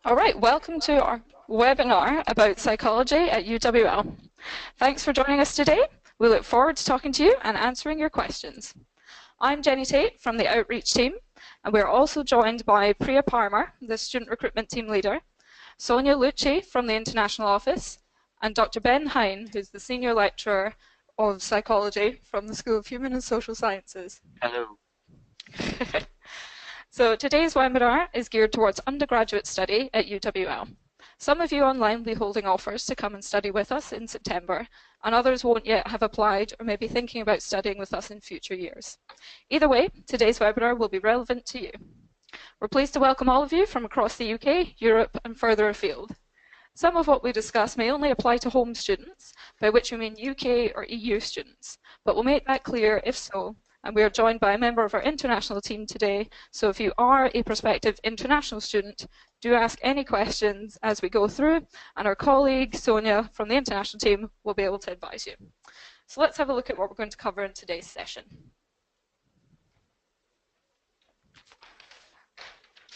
All right, welcome to our webinar about psychology at UWL. Thanks for joining us today. We look forward to talking to you and answering your questions. I'm Jenny Tate from the Outreach team, and we're also joined by Priya Parmar, the Student Recruitment Team Leader, Sonia Lucci from the International Office, and Dr Ben Hine, who's the Senior Lecturer of Psychology from the School of Human and Social Sciences. Hello. So today's webinar is geared towards undergraduate study at UWL. Some of you online will be holding offers to come and study with us in September, and others won't yet have applied or may be thinking about studying with us in future years. Either way, today's webinar will be relevant to you. We're pleased to welcome all of you from across the UK, Europe, and further afield. Some of what we discuss may only apply to home students, by which we mean UK or EU students, but we'll make that clear if so. And we are joined by a member of our international team today, so if you are a prospective international student, do ask any questions as we go through, and our colleague Sonia from the international team will be able to advise you. So let's have a look at what we're going to cover in today's session.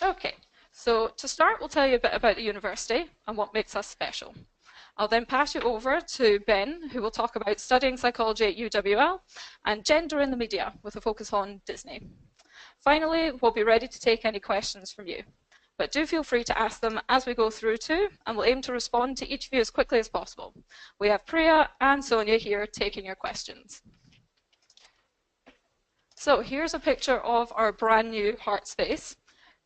Okay, so to start, we'll tell you a bit about the university and what makes us special. I'll then pass you over to Ben, who will talk about studying psychology at UWL and gender in the media, with a focus on Disney. Finally, we'll be ready to take any questions from you. But do feel free to ask them as we go through too, and we'll aim to respond to each of you as quickly as possible. We have Priya and Sonia here taking your questions. So here's a picture of our brand new heart space.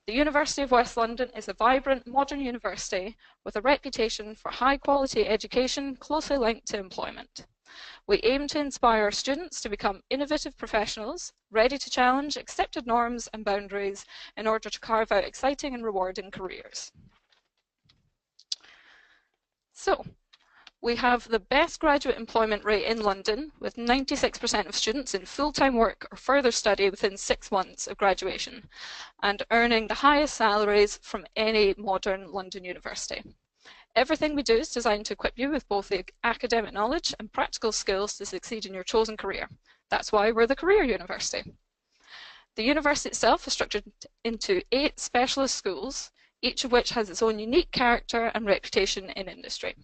The University of West London is a vibrant, modern university with a reputation for high-quality education closely linked to employment. We aim to inspire students to become innovative professionals, ready to challenge accepted norms and boundaries in order to carve out exciting and rewarding careers. So, we have the best graduate employment rate in London, with 96% of students in full-time work or further study within 6 months of graduation, and earning the highest salaries from any modern London university. Everything we do is designed to equip you with both the academic knowledge and practical skills to succeed in your chosen career. That's why we're the Career University. The university itself is structured into 8 specialist schools, each of which has its own unique character and reputation in industry.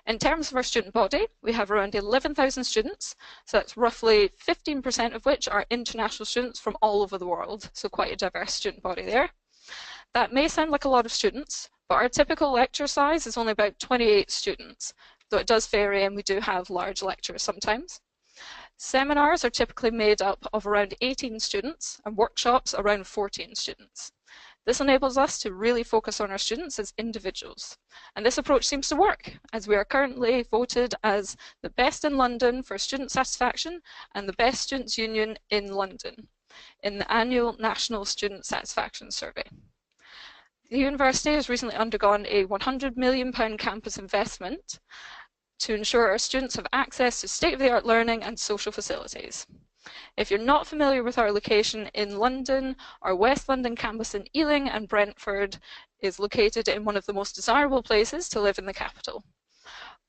In terms of our student body, we have around 11,000 students, so that's roughly 15% of which are international students from all over the world, so quite a diverse student body there. That may sound like a lot of students, but our typical lecture size is only about 28 students, though it does vary and we do have large lectures sometimes. Seminars are typically made up of around 18 students and workshops around 14 students. This enables us to really focus on our students as individuals. And this approach seems to work, as we are currently voted as the best in London for student satisfaction and the best students' union in London in the annual National Student Satisfaction Survey. The university has recently undergone a £100 million campus investment to ensure our students have access to state-of-the-art learning and social facilities. If you're not familiar with our location in London, our West London campus in Ealing and Brentford is located in one of the most desirable places to live in the capital.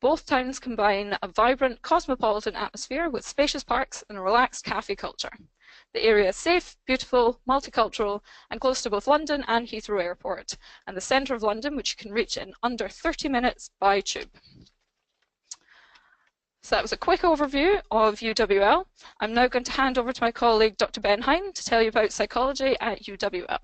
Both towns combine a vibrant cosmopolitan atmosphere with spacious parks and a relaxed cafe culture. The area is safe, beautiful, multicultural, and close to both London and Heathrow Airport, and the centre of London, which you can reach in under 30 minutes by tube. So that was a quick overview of UWL. I'm now going to hand over to my colleague, Dr. Ben Hine, to tell you about psychology at UWL.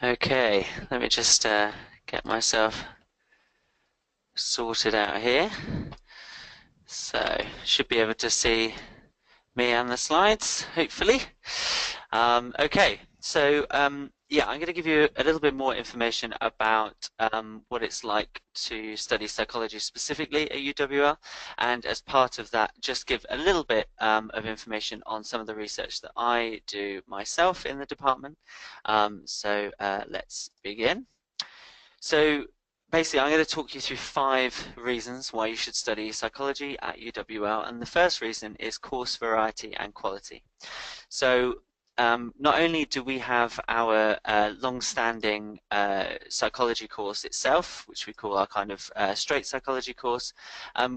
Okay, let me just get myself sorted out here. So, should be able to see me and the slides, hopefully. Okay, so yeah, I'm going to give you a little bit more information about what it's like to study psychology specifically at UWL, and as part of that, just give a little bit of information on some of the research that I do myself in the department. So let's begin. So basically, I'm going to talk you through 5 reasons why you should study psychology at UWL, and the first reason is course variety and quality. So not only do we have our long-standing psychology course itself, which we call our kind of straight psychology course,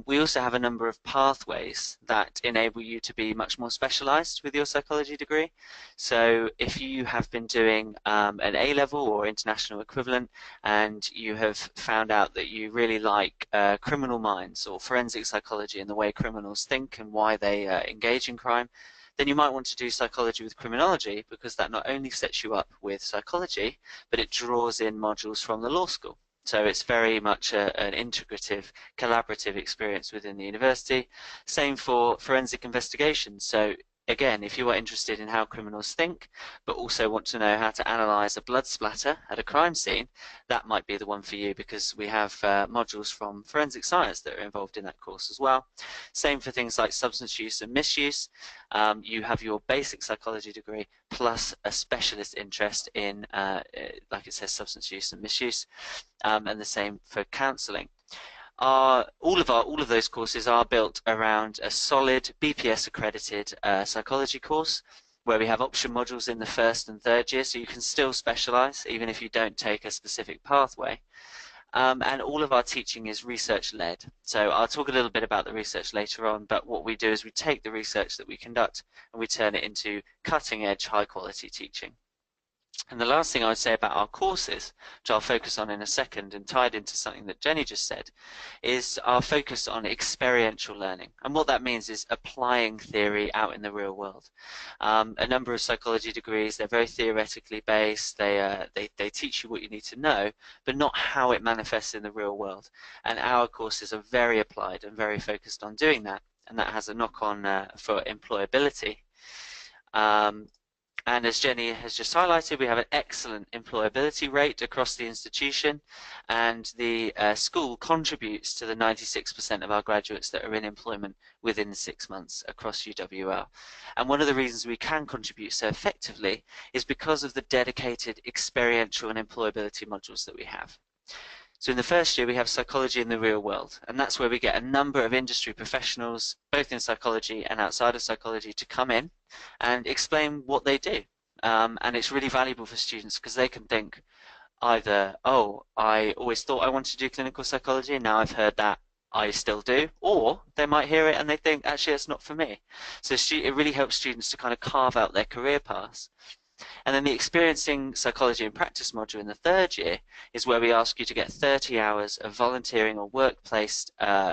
we also have a number of pathways that enable you to be much more specialized with your psychology degree. So if you have been doing an A-level or international equivalent, and you have found out that you really like criminal minds or forensic psychology and the way criminals think and why they engage in crime, then you might want to do psychology with criminology, because that not only sets you up with psychology, but it draws in modules from the law school. So it's very much an integrative, collaborative experience within the university. Same for forensic investigation. So again, if you are interested in how criminals think, but also want to know how to analyze a blood splatter at a crime scene, that might be the one for you, because we have modules from forensic science that are involved in that course as well. Same for things like substance use and misuse. You have your basic psychology degree plus a specialist interest in, like it says, substance use and misuse, and the same for counselling. All of those courses are built around a solid BPS accredited psychology course, where we have option modules in the first and third year, so you can still specialize even if you don't take a specific pathway. And all of our teaching is research-led. So I'll talk a little bit about the research later on, but what we do is we take the research that we conduct and we turn it into cutting-edge, high-quality teaching. And the last thing I would say about our courses, which I'll focus on in a second and tied into something that Jenny just said, is our focus on experiential learning. And what that means is applying theory out in the real world. A number of psychology degrees, they're very theoretically based, they teach you what you need to know, but not how it manifests in the real world. And our courses are very applied and very focused on doing that. And that has a knock-on for employability. And as Jenny has just highlighted, we have an excellent employability rate across the institution, and the school contributes to the 96% of our graduates that are in employment within 6 months across UWL. And one of the reasons we can contribute so effectively is because of the dedicated experiential and employability modules that we have. So in the first year, we have psychology in the real world, and that's where we get a number of industry professionals, both in psychology and outside of psychology, to come in and explain what they do. And it's really valuable for students, because they can think either, oh, I always thought I wanted to do clinical psychology, and now I've heard that I still do, or they might hear it and they think, actually, it's not for me. So it really helps students to kind of carve out their career paths. And then the experiencing psychology and practice module in the third year is where we ask you to get 30 hours of volunteering or workplace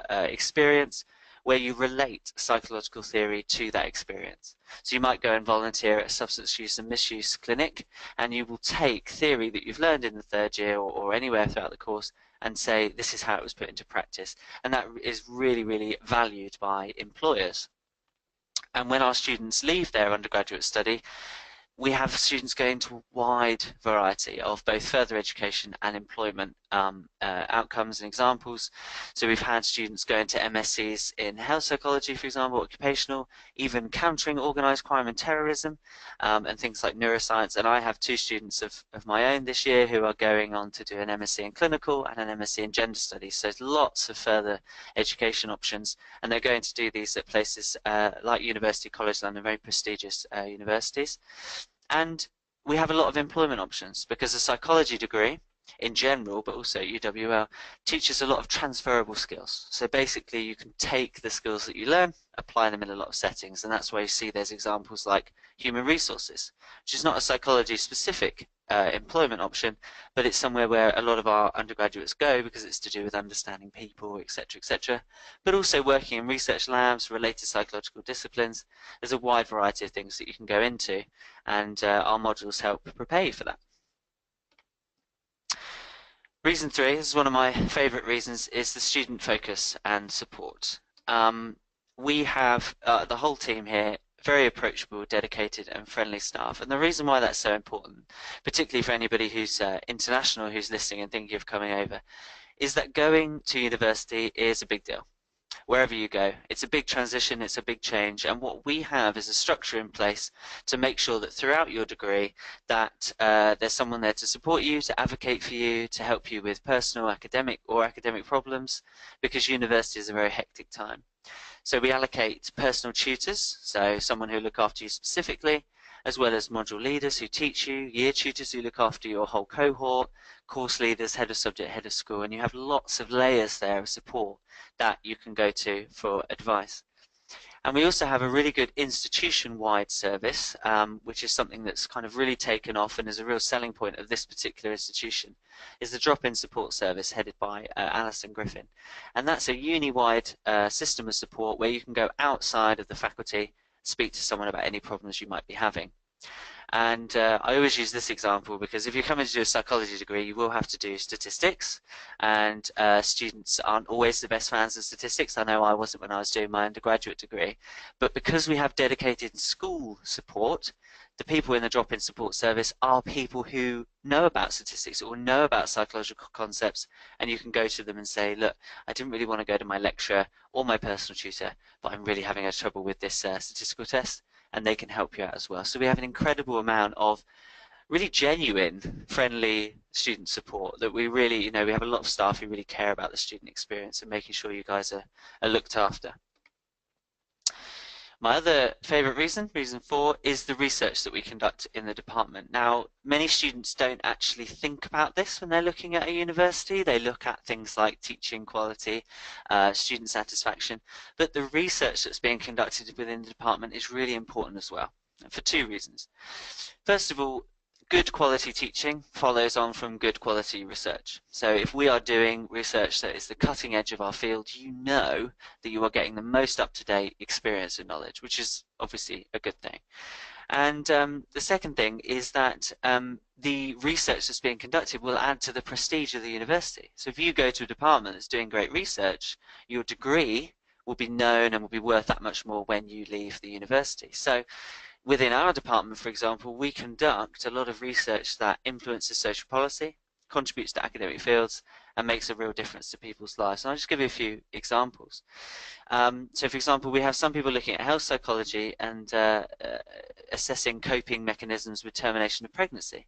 experience, where you relate psychological theory to that experience. So you might go and volunteer at a substance use and misuse clinic, and you will take theory that you've learned in the third year or anywhere throughout the course and say, this is how it was put into practice. And that is really, really valued by employers. And when our students leave their undergraduate study, we have students going to a wide variety of both further education and employment outcomes and examples. So we've had students go into MScs in health psychology, for example, occupational, even countering organised crime and terrorism, and things like neuroscience. And I have 2 students of my own this year who are going on to do an MSc in clinical and an MSc in gender studies. So there's lots of further education options, and they're going to do these at places like University College London, very prestigious universities. And we have a lot of employment options, because a psychology degree in general, but also UWL, teaches a lot of transferable skills. So basically you can take the skills that you learn, apply them in a lot of settings, and that's why you see there's examples like human resources, which is not a psychology specific employment option, but it's somewhere where a lot of our undergraduates go because it's to do with understanding people, etc., etc. But also working in research labs, related psychological disciplines. There's a wide variety of things that you can go into, and our modules help prepare you for that. Reason 3, this is one of my favourite reasons, is the student focus and support. We have the whole team here, very approachable, dedicated and friendly staff. And the reason why that's so important, particularly for anybody who's international, who's listening and thinking of coming over, is that going to university is a big deal. Wherever you go, it's a big transition, it's a big change, and what we have is a structure in place to make sure that throughout your degree that there's someone there to support you, to advocate for you, to help you with personal, academic problems, because university is a very hectic time. So we allocate personal tutors, so someone who look after you specifically, as well as module leaders who teach you, year tutors who look after your whole cohort, course leaders, head of subject, head of school, and you have lots of layers there of support that you can go to for advice. And we also have a really good institution-wide service, which is something that's kind of really taken off and is a real selling point of this particular institution, is the drop-in support service headed by Alison Griffin. And that's a uni-wide system of support where you can go outside of the faculty, speak to someone about any problems you might be having. And I always use this example because if you're coming to do a psychology degree, you will have to do statistics, and students aren't always the best fans of statistics. I know I wasn't when I was doing my undergraduate degree, but because we have dedicated school support, the people in the drop-in support service are people who know about statistics or know about psychological concepts, and you can go to them and say, look, I didn't really want to go to my lecturer or my personal tutor, but I'm really having a trouble with this statistical test, and they can help you out as well. So we have an incredible amount of really genuine, friendly student support that we really, we have a lot of staff who really care about the student experience and making sure you guys are looked after. My other favourite reason 4, is the research that we conduct in the department. Now, many students don't actually think about this when they're looking at a university. They look at things like teaching quality, student satisfaction, but the research that's being conducted within the department is really important as well, for 2 reasons. First of all, good quality teaching follows on from good quality research. So if we are doing research that is the cutting edge of our field, you know that you are getting the most up-to-date experience and knowledge, which is obviously a good thing. And the second thing is that the research that's being conducted will add to the prestige of the university. So if you go to a department that's doing great research, your degree will be known and will be worth that much more when you leave the university. So within our department, for example, we conduct a lot of research that influences social policy, contributes to academic fields, and makes a real difference to people's lives. And I'll just give you a few examples. So, for example, we have some people looking at health psychology and assessing coping mechanisms with termination of pregnancy.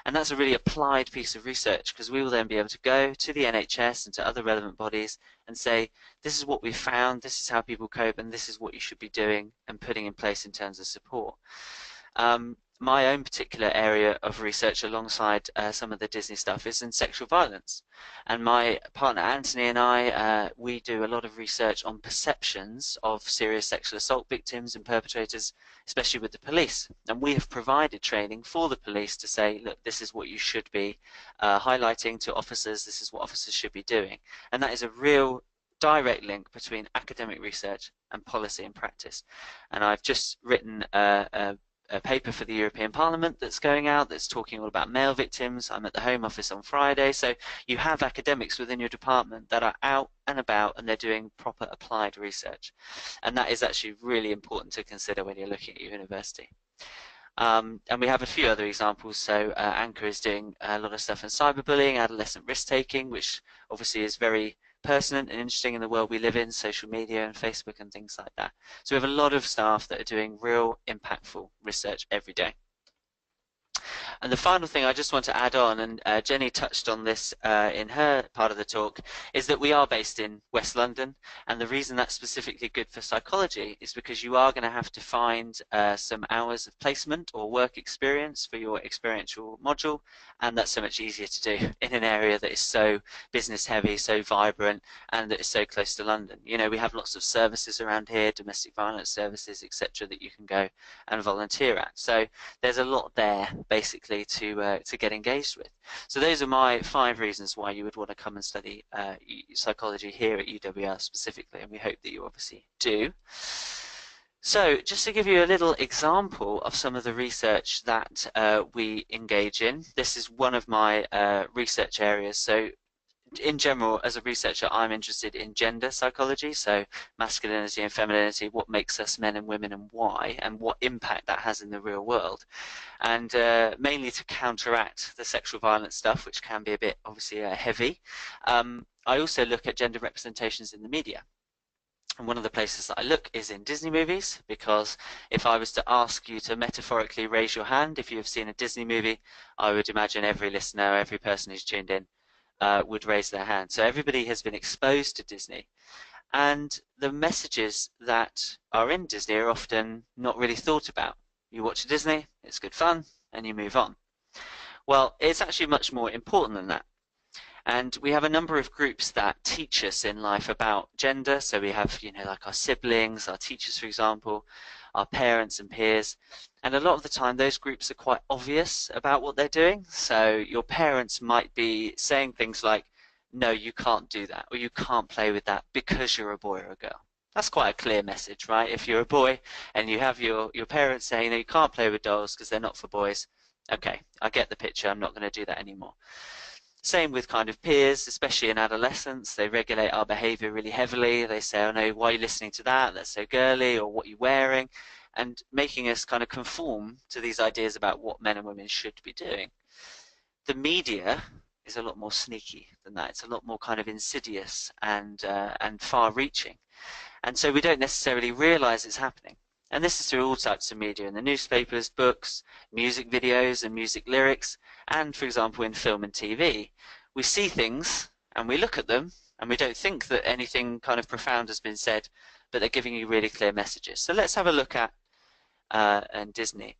And that's a really applied piece of research because we will then be able to go to the NHS and to other relevant bodies and say, this is what we found, this is how people cope, and this is what you should be doing and putting in place in terms of support. My own particular area of research alongside some of the Disney stuff is in sexual violence. And my partner Anthony and I, we do a lot of research on perceptions of serious sexual assault victims and perpetrators, especially with the police. And we have provided training for the police to say, look, this is what you should be highlighting to officers, this is what officers should be doing. And that is a real direct link between academic research and policy and practice. And I've just written a paper for the European Parliament that's going out that's talking all about male victims. I'm at the Home Office on Friday, so you have academics within your department that are out and about and they're doing proper applied research, and that is actually really important to consider when you're looking at your university. And we have a few other examples. So Anchor is doing a lot of stuff in cyberbullying, adolescent risk-taking, which obviously is very pertinent and interesting in the world we live in, social media and Facebook and things like that. So we have a lot of staff that are doing real impactful research every day. And the final thing I just want to add on, and Jenny touched on this in her part of the talk, is that we are based in West London, and the reason that's specifically good for psychology is because you are going to have to find some hours of placement or work experience for your experiential module, and that's so much easier to do in an area that is so business heavy, so vibrant, and that is so close to London. You know, we have lots of services around here, domestic violence services, etc., that you can go and volunteer at. So there's a lot there basically to get engaged with. So those are my 5 reasons why you would want to come and study psychology here at UWL specifically, and we hope that you obviously do. So just to give you a little example of some of the research that we engage in, this is one of my research areas. So in general, as a researcher, I'm interested in gender psychology, so masculinity and femininity, what makes us men and women and why, and what impact that has in the real world. And mainly to counteract the sexual violence stuff, which can be a bit, obviously, heavy. I also look at gender representations in the media. And one of the places that I look is in Disney movies, because if I was to ask you to metaphorically raise your hand if you have seen a Disney movie, I would imagine every listener, every person who's tuned in, would raise their hand. So everybody has been exposed to Disney, and the messages that are in Disney are often not really thought about. You watch a Disney, it's good fun, and you move on. Well, it's actually much more important than that. And we have a number of groups that teach us in life about gender. So we have, like our siblings, our teachers, for example, our parents and peers. And a lot of the time, those groups are quite obvious about what they're doing. So your parents might be saying things like, no, you can't do that, or you can't play with that because you're a boy or a girl. That's quite a clear message, right? If you're a boy and you have your parents saying, no, you can't play with dolls because they're not for boys. Okay, I get the picture. I'm not going to do that anymore. Same with kind of peers, especially in adolescence. They regulate our behavior really heavily. They say, oh no, why are you listening to that? That's so girly, or what are you wearing? And making us kind of conform to these ideas about what men and women should be doing. The media is a lot more sneaky than that. It's a lot more kind of insidious and far-reaching. And so we don't necessarily realize it's happening. And this is through all types of media, in the newspapers, books, music videos and music lyrics, and, for example, in film and TV. We see things and we look at them and we don't think that anything kind of profound has been said, but they're giving you really clear messages. So let's have a look at Disney.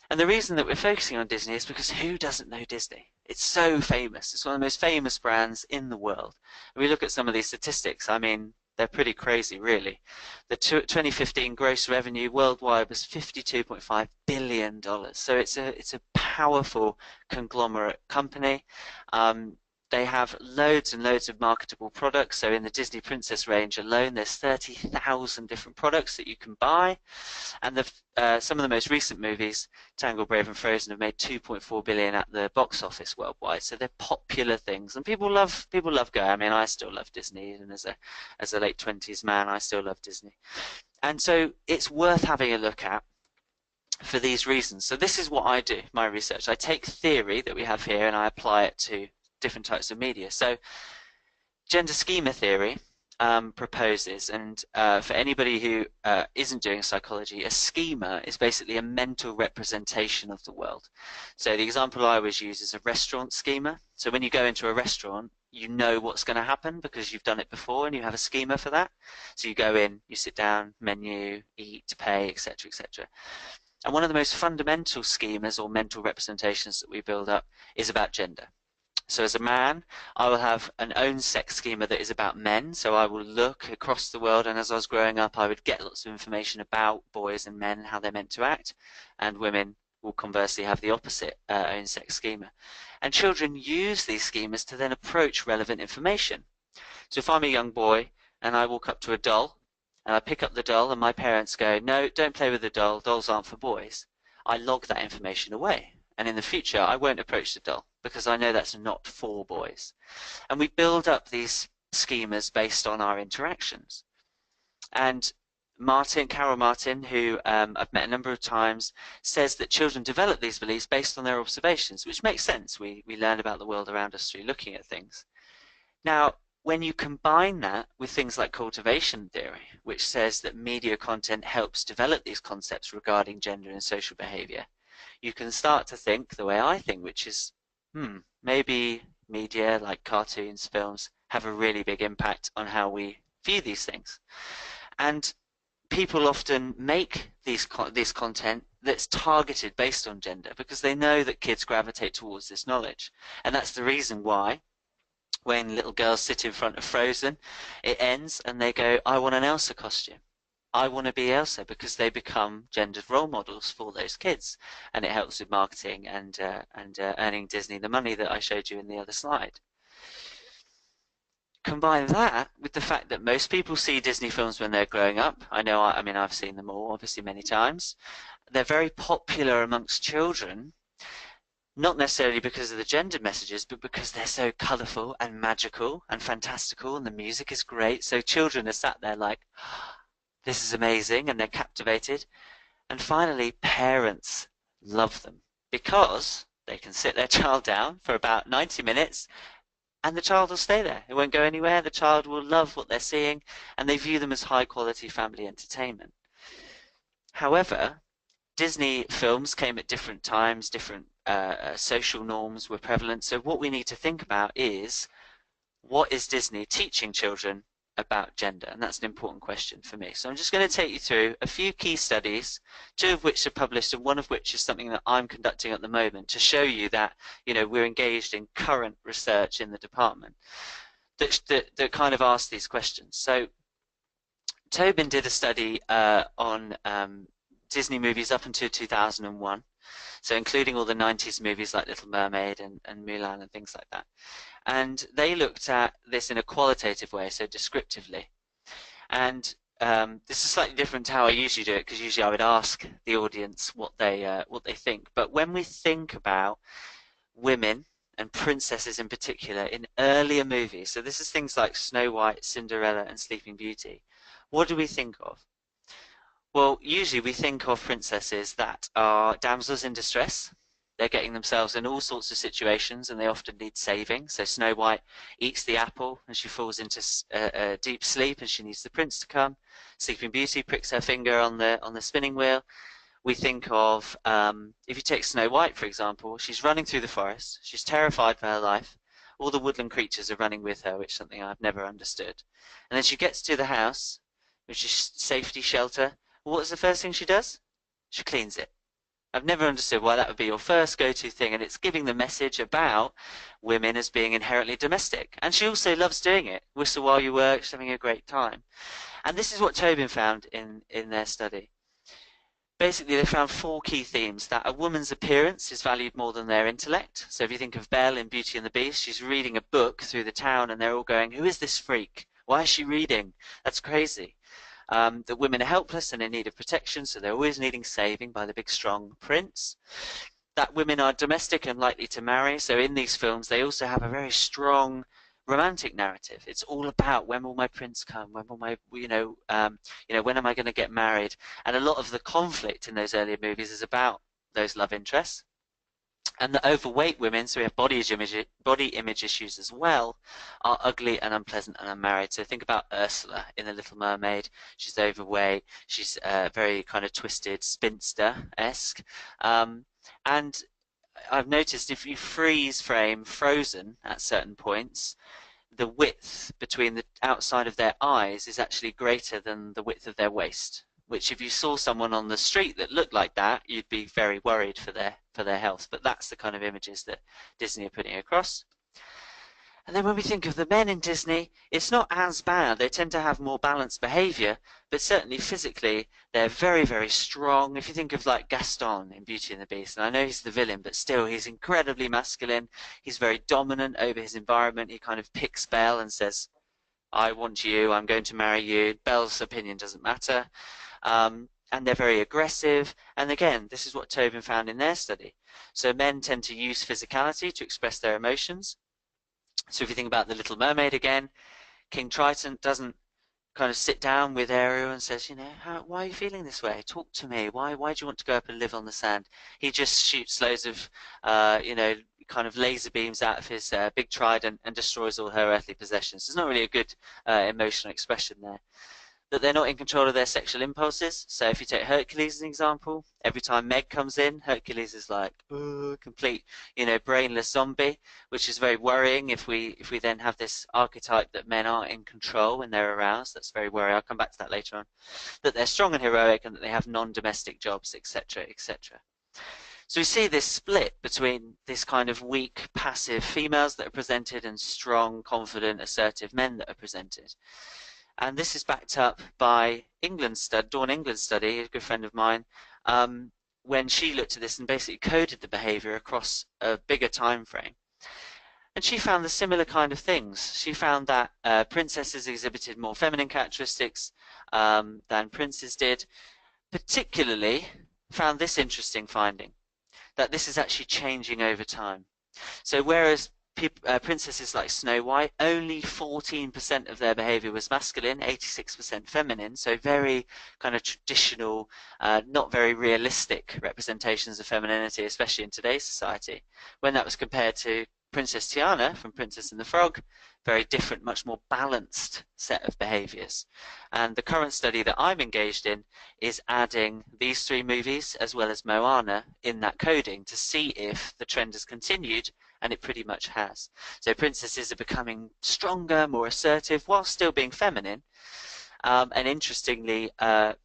And the reason that we're focusing on Disney is because who doesn't know Disney? It's so famous. It's one of the most famous brands in the world. And we look at some of these statistics. I mean, they're pretty crazy, really. The 2015 gross revenue worldwide was $52.5 billion. So it's a powerful conglomerate company. They have loads and loads of marketable products. So in the Disney Princess range alone, there's 30,000 different products that you can buy. And some of the most recent movies, Tangled, Brave and Frozen, have made 2.4 billion at the box office worldwide. So they're popular things, and people love going. I mean, I still love Disney, and as a late 20s man, I still love Disney. And so it's worth having a look at for these reasons. So this is what I do, my research. I take theory that we have here and I apply it to different types of media. So gender schema theory proposes, and for anybody who isn't doing psychology, a schema is basically a mental representation of the world. So the example I always use is a restaurant schema. So when you go into a restaurant, you know what's going to happen because you've done it before and you have a schema for that. So you go in, you sit down, menu, eat, pay, etc., etc. And one of the most fundamental schemas or mental representations that we build up is about gender. So as a man, I will have an own sex schema that is about men. So I will look across the world, and as I was growing up, I would get lots of information about boys and men, how they're meant to act, and women will conversely have the opposite own sex schema. And children use these schemas to then approach relevant information. So if I'm a young boy and I walk up to a doll, and I pick up the doll and my parents go, no, don't play with the doll, dolls aren't for boys, I log that information away. And in the future, I won't approach the doll because I know that's not for boys. And we build up these schemas based on our interactions. And Carol Martin, who I've met a number of times, says that children develop these beliefs based on their observations, which makes sense. We learn about the world around us through looking at things. Now, when you combine that with things like cultivation theory, which says that media content helps develop these concepts regarding gender and social behavior, you can start to think the way I think, which is, maybe media like cartoons, films, have a really big impact on how we view these things. And people often make this content that's targeted based on gender because they know that kids gravitate towards this knowledge. And that's the reason why when little girls sit in front of Frozen, it ends and they go, I want an Elsa costume. I want to be Elsa, because they become gendered role models for those kids, and it helps with marketing and earning Disney the money that I showed you in the other slide. Combine that with the fact that most people see Disney films when they're growing up. I know, I mean, I've seen them all, obviously, many times. They're very popular amongst children, not necessarily because of the gender messages, but because they're so colourful and magical and fantastical, and the music is great. So children are sat there like, this is amazing, and they're captivated. And finally, parents love them because they can sit their child down for about 90 minutes and the child will stay there. It won't go anywhere. The child will love what they're seeing, and they view them as high quality family entertainment. However, Disney films came at different times, different social norms were prevalent. So what we need to think about is, what is Disney teaching children about gender? And that's an important question for me. So I'm just going to take you through a few key studies, 2 of which are published and 1 of which is something that I'm conducting at the moment, to show you that, you know, we're engaged in current research in the department that kind of asks these questions. So Tobin did a study on Disney movies up until 2001, so including all the 90s movies like Little Mermaid and Mulan and things like that. And they looked at this in a qualitative way, so descriptively. And this is slightly different to how I usually do it, because usually I would ask the audience what they think. But when we think about women and princesses in particular in earlier movies, so this is things like Snow White, Cinderella, and Sleeping Beauty, what do we think of? Well, usually we think of princesses that are damsels in distress. They're getting themselves in all sorts of situations and they often need saving. So Snow White eats the apple and she falls into a deep sleep and she needs the prince to come. Sleeping Beauty pricks her finger on the spinning wheel. We think of, if you take Snow White, for example, she's running through the forest. She's terrified for her life. All the woodland creatures are running with her, which is something I've never understood. And then she gets to the house, which is safety, shelter. What's the first thing she does? She cleans it. I've never understood why that would be your first go-to thing, and it's giving the message about women as being inherently domestic. And she also loves doing it. Whistle while you work, she's having a great time. And this is what Tobin found in their study. Basically, they found 4 key themes: that a woman's appearance is valued more than their intellect. So if you think of Belle in Beauty and the Beast, she's reading a book through the town and they're all going, who is this freak? Why is she reading? That's crazy. That women are helpless and in need of protection, so they're always needing saving by the big strong prince. That women are domestic and likely to marry, so in these films they also have a very strong romantic narrative. It's all about, when will my prince come? When will my, when am I going to get married? And a lot of the conflict in those earlier movies is about those love interests. And the overweight women, so we have body image issues as well, are ugly and unpleasant and unmarried. So think about Ursula in The Little Mermaid. She's overweight. She's very kind of twisted, spinster-esque. And I've noticed if you freeze frame Frozen at certain points, the width between the outside of their eyes is actually greater than the width of their waist, which if you saw someone on the street that looked like that, you'd be very worried for their health. But that's the kind of images that Disney are putting across. And then when we think of the men in Disney, it's not as bad. They tend to have more balanced behavior, but certainly physically, they're very, very strong. If you think of like Gaston in Beauty and the Beast, and I know he's the villain, but still he's incredibly masculine. He's very dominant over his environment. He kind of picks Belle and says, I want you, I'm going to marry you. Belle's opinion doesn't matter. And they're very aggressive. And again, this is what Tobin found in their study. So men tend to use physicality to express their emotions. So if you think about The Little Mermaid again, King Triton doesn't kind of sit down with Ariel and says, why are you feeling this way? Talk to me. Why do you want to go up and live on the sand? He just shoots loads of, kind of laser beams out of his big trident and destroys all her earthly possessions. There's not really a good emotional expression there. That they're not in control of their sexual impulses. So if you take Hercules as an example, every time Meg comes in, Hercules is like complete, brainless zombie, which is very worrying. If we then have this archetype that men are in control when they're aroused, that's very worrying. I'll come back to that later on. That they're strong and heroic, and that they have non-domestic jobs, etc., etc. So we see this split between this kind of weak, passive females that are presented and strong, confident, assertive men that are presented. And this is backed up by Dawn England's study, a good friend of mine, when she looked at this and basically coded the behavior across a bigger time frame. And she found the similar kind of things. She found that princesses exhibited more feminine characteristics than princes did. Particularly found this interesting finding, that this is actually changing over time. So whereas princesses like Snow White, only 14% of their behavior was masculine, 86% feminine, so very kind of traditional, not very realistic representations of femininity, especially in today's society. When that was compared to Princess Tiana from Princess and the Frog, very different, much more balanced set of behaviors. And the current study that I'm engaged in is adding these 3 movies as well as Moana in that coding to see if the trend has continued and it pretty much has. So princesses are becoming stronger, more assertive, while still being feminine. And interestingly,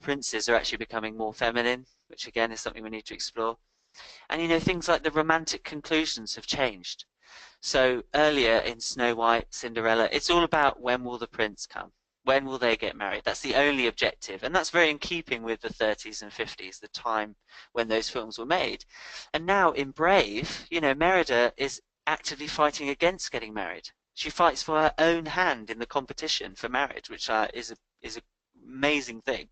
princes are actually becoming more feminine, which again is something we need to explore. And you know, things like the romantic conclusions have changed. So earlier in Snow White, Cinderella, it's all about when will the prince come? When will they get married? That's the only objective. And that's very in keeping with the 30s and 50s, the time when those films were made. And now in Brave, you know, Merida is actively fighting against getting married. She fights for her own hand in the competition for marriage, which is an amazing thing.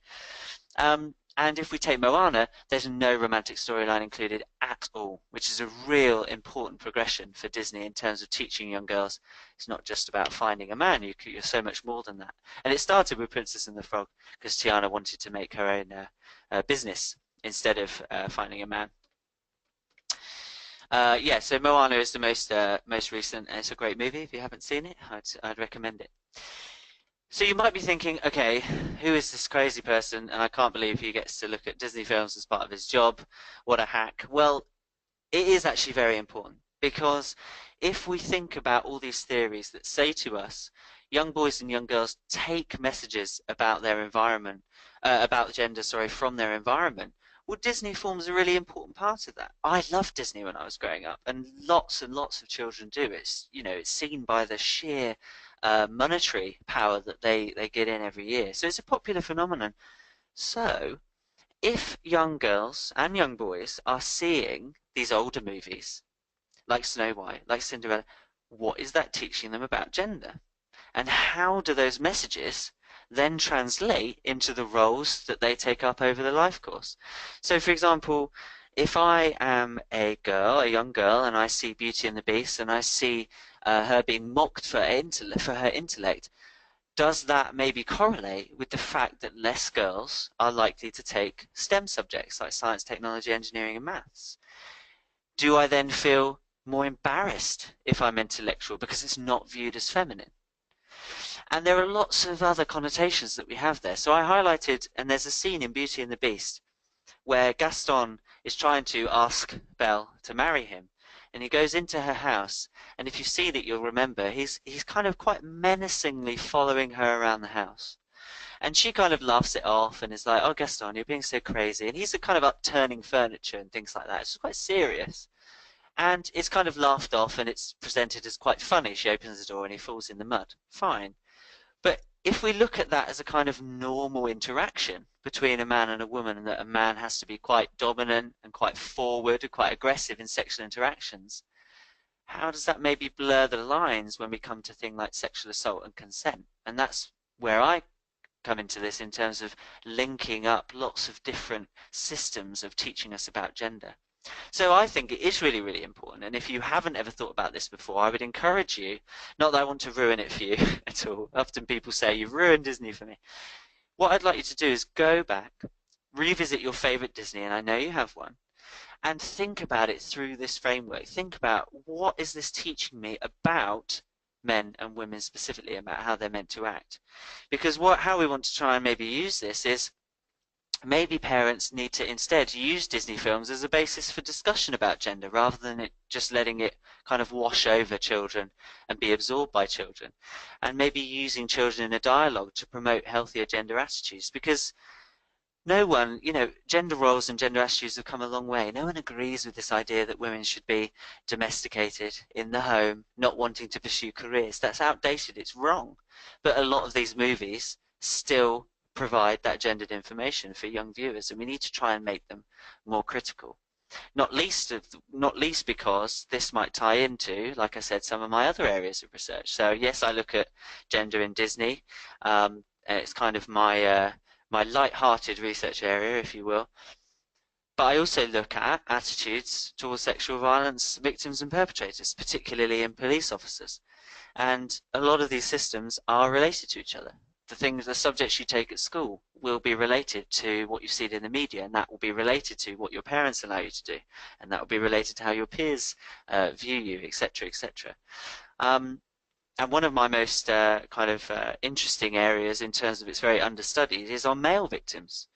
And if we take Moana, there's no romantic storyline included at all, which is a real important progression for Disney in terms of teaching young girls. It's not just about finding a man, you're so much more than that. And it started with Princess and the Frog, because Tiana wanted to make her own business instead of finding a man. Yeah, so Moana is the most recent, and it's a great movie. If you haven't seen it, I'd recommend it. So you might be thinking, okay, who is this crazy person? And I can't believe he gets to look at Disney films as part of his job. What a hack. Well, it is actually very important, because if we think about all these theories that say to us, young boys and young girls take messages about their environment, about gender, sorry, from their environment, well, Disney forms a really important part of that. I loved Disney when I was growing up, and lots of children do. It's, you know, it's seen by the sheer monetary power that they get in every year. So it's a popular phenomenon. So if young girls and young boys are seeing these older movies, like Snow White, like Cinderella, what is that teaching them about gender? And how do those messages then translate into the roles that they take up over the life course? So, for example, if I am a young girl, and I see Beauty and the Beast, and I see her being mocked for her intellect, does that maybe correlate with the fact that less girls are likely to take STEM subjects like science, technology, engineering, and maths? Do I then feel more embarrassed if I'm intellectual because it's not viewed as feminine? And there are lots of other connotations that we have there. So I highlighted, and there's a scene in Beauty and the Beast where Gaston is trying to ask Belle to marry him. And he goes into her house, and if you see that, you'll remember he's kind of quite menacingly following her around the house. And she kind of laughs it off and is like, "Oh, Gaston, you're being so crazy." And he's kind of upturning furniture and things like that. It's quite serious. And it's kind of laughed off, and it's presented as quite funny. She opens the door and he falls in the mud. Fine. But if we look at that as a kind of normal interaction between a man and a woman, and that a man has to be quite dominant and quite forward and quite aggressive in sexual interactions, how does that maybe blur the lines when we come to things like sexual assault and consent? And that's where I come into this, in terms of linking up lots of different systems of teaching us about gender. So I think it is really, really important. And if you haven't ever thought about this before, I would encourage you, not that I want to ruin it for you at all. Often people say, "You've ruined Disney for me." What I'd like you to do is go back, revisit your favorite Disney, and I know you have one, and think about it through this framework. Think about, what is this teaching me about men and women specifically, about how they're meant to act? Because how we want to try and maybe use this is, maybe parents need to instead use Disney films as a basis for discussion about gender, rather than just letting it kind of wash over children and be absorbed by children. And maybe using children in a dialogue to promote healthier gender attitudes, because no one, you know, gender roles and gender attitudes have come a long way. No one agrees with this idea that women should be domesticated in the home, not wanting to pursue careers. That's outdated. It's wrong. But a lot of these movies still provide that gendered information for young viewers, and we need to try and make them more critical. Not least because this might tie into, like I said, some of my other areas of research. So yes, I look at gender in Disney. It's kind of my light-hearted research area, if you will. But I also look at attitudes towards sexual violence victims and perpetrators, particularly in police officers. And a lot of these systems are related to each other. The subjects you take at school will be related to what you've seen in the media, and that will be related to what your parents allow you to do, and that will be related to how your peers view you, etc., etc. And one of my most interesting areas, in terms of it's very understudied, is on male victims.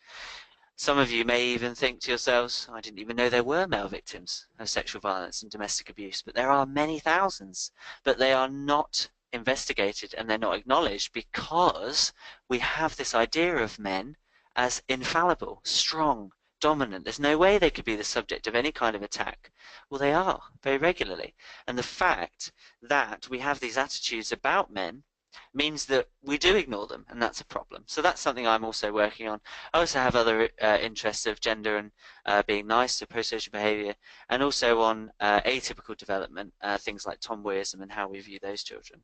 Some of you may even think to yourselves, I didn't even know there were male victims of sexual violence and domestic abuse, but there are many thousands, but they are not investigated and they're not acknowledged because we have this idea of men as infallible, strong, dominant. There's no way they could be the subject of any kind of attack. Well, they are very regularly. And the fact that we have these attitudes about men means that we do ignore them, and that's a problem. So that's something I'm also working on. I also have other interests of gender and being nice, so pro-social behaviour, and also on atypical development, things like tomboyism and how we view those children.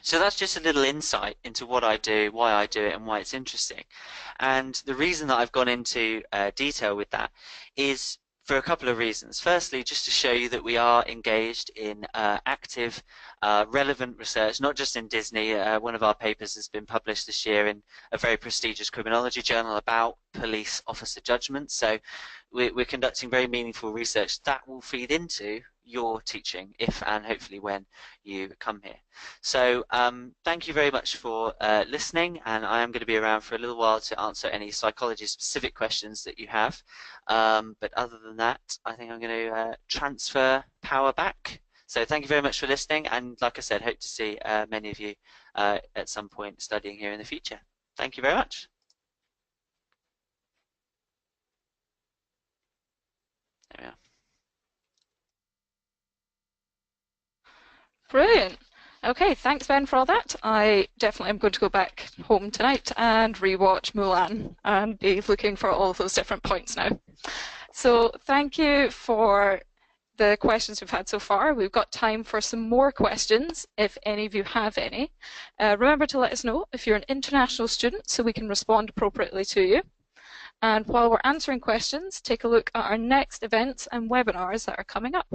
So that's just a little insight into what I do, why I do it, and why it's interesting. And the reason that I've gone into detail with that is for a couple of reasons. Firstly, just to show you that we are engaged in active, relevant research, not just in Disney. One of our papers has been published this year in a very prestigious criminology journal about police officer judgment. So we're conducting very meaningful research that will feed into your teaching if and hopefully when you come here. So thank you very much for listening, and I am going to be around for a little while to answer any psychology specific questions that you have, but other than that I think I'm going to transfer power back. So thank you very much for listening, and like I said, hope to see many of you at some point studying here in the future. Thank you very much. There we are. Brilliant. Okay, thanks Ben for all that. I definitely am going to go back home tonight and rewatch Mulan and be looking for all of those different points now. So thank you for the questions we've had so far. We've got time for some more questions if any of you have any. Remember to let us know if you're an international student so we can respond appropriately to you. And while we're answering questions, take a look at our next events and webinars that are coming up.